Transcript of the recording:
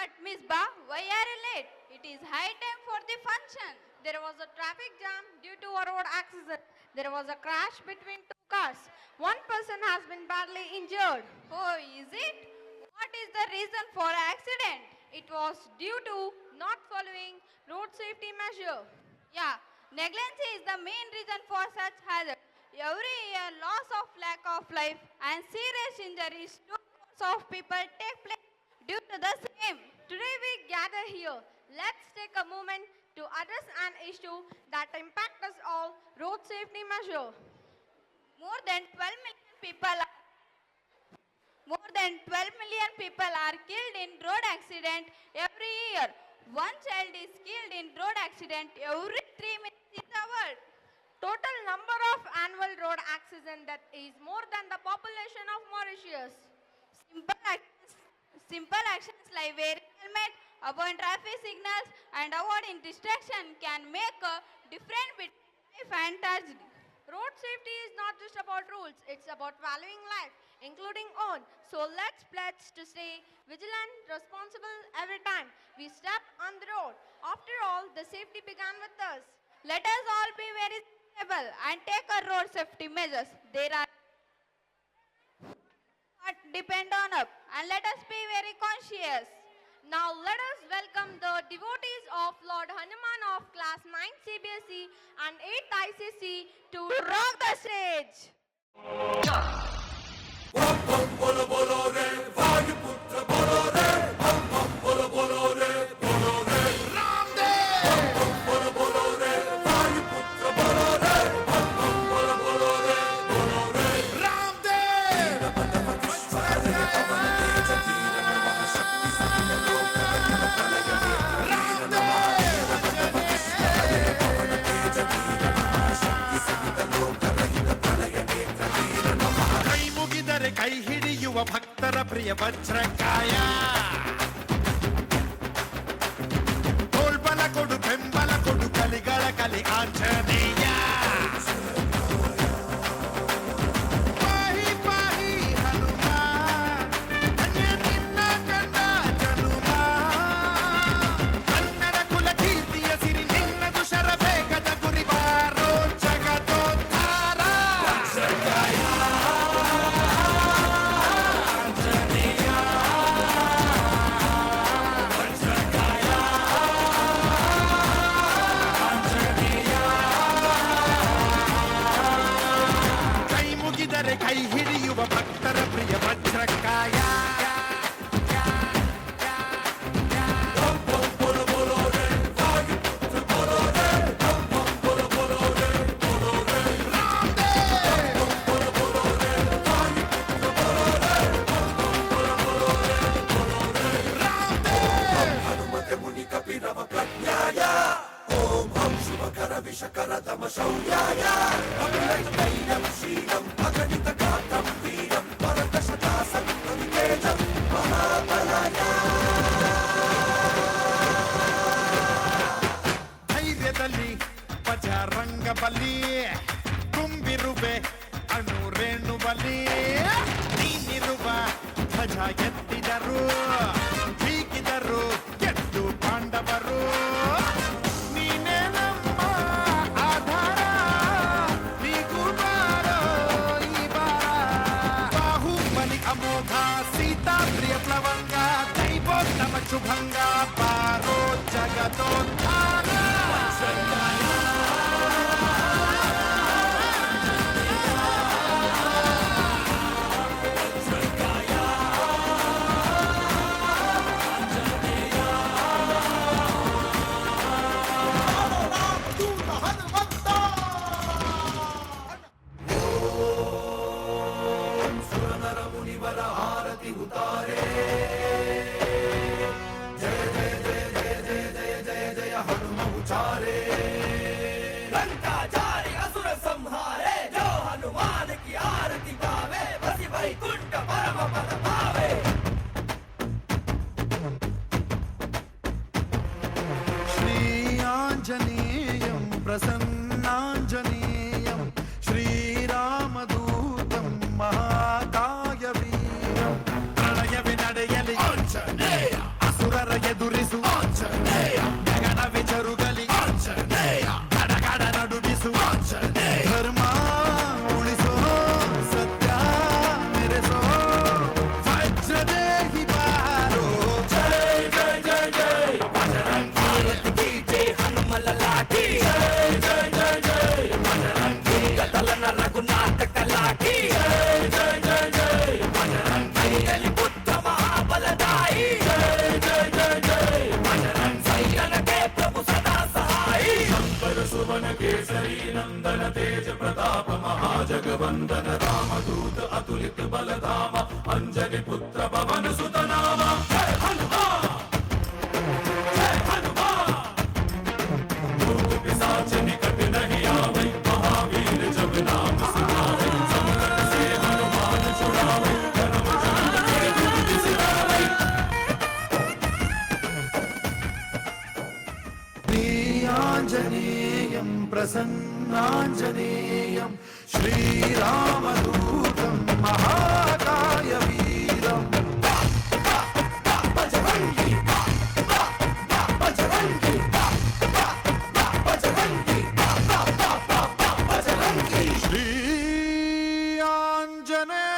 But Miss Ba, why are you late? It is high time for the function. There was a traffic jam due to a road accident. There was a crash between two cars. One person has been badly injured. Oh, is it? What is the reason for accident? It was due to not following road safety measure. Yeah, negligence is the main reason for such hazard. Every year, loss of lack of life and serious injuries to crores of people take place due to the same. Today we gather here. Let's take a moment to address an issue that impacts us all, road safety measure. More than 12 million people are killed in road accident every year. One child is killed in road accident every 3 minutes in the world. Total number of annual road accident death is more than the population of Mauritius. Simple actions like wearing helmet, avoiding traffic signals, and avoiding distraction can make a difference between life and tragedy. Road safety is not just about rules, it's about valuing life, including own. So let's pledge to stay vigilant, responsible every time we step on the road. After all, the safety began with us. Let us all be very sensible and take our road safety measures. There are not depend on us, and let us be very conscious. Now let us welcome the devotees of Lord Hanuman of class 9 CBSE and 8th ICC to rock the stage. ಕೈ ಮುಗಿದರೆ ಕೈ ಹಿಡಿಯುವ ಭಕ್ತರ ಪ್ರಿಯ ವಜ್ರಕಾಯ ತೋಳ್ಬಲ ಕೊಡು ಬೆಂಬಲ ಕೊಡು ಕಲಿಗಳ ಕಲಿ ಆಂಜನೇಯ ಪಾಹಿ ಪಾಹಿ ಹನುಮ ಧನ್ಯ ನಿನ್ನ ಕಂಡ ಜನುಮ ಕನ್ನಡ ಕುಲ ಕೀರ್ತಿಯ ಸಿರಿ ನಿನ್ನದು ಶರಬೇಗದ ಗುರಿ ಬಾರೋ ಜಗದೋದ್ಧಾರ ಕೈ ಮುಗಿದರೆ ಕೈ ಹಿಡಿಯುವ ಭಕ್ತರ ಪ್ರಿಯ ವಜ್ರಕಾಯ ಧೈರ್ಯದಲ್ಲಿ ಬಜರಂಗ ಬಲಿ ತುಂಬಿರುವೆ ಅಣುರೇಣು ಬಲಿ ನೀನಿರುವ ಧ್ವಜ ಎತ್ತಿದರು ಬೀಗಿದರು ಗೆದ್ದು ಪಾಂಡವರು ನೀನೇ ನಮ್ಮ ಆಧಾರ ನೀಗೂ ಬಾರೋ ಈ ಬಾರ ಬಾಹುಬಲಿ ಅಮೋಘ ಸೀತಾ ಪ್ರಿಯ ಪ್ಲವಂಗ ದೈವೋತ್ತಮ ಶುಭಂಗ ಬಾರೋ ಜಗದೋದ್ಧಾರ श्रीआञ्जनेयं प्रसन्नाञ्जनेयं श्रीरामदूतं महाकायवीरं प्रणयवि ನಡೆಯಲಿ ಆಂಜನೇಯ ಅಸುರರ आञ्जनेयं प्रसन्नाञ्जनेयं श्रीरामदूतं महाकायवीरम् बजरंगी बजरंगी बजरंगी बजरंगी श्री आञ्जनेय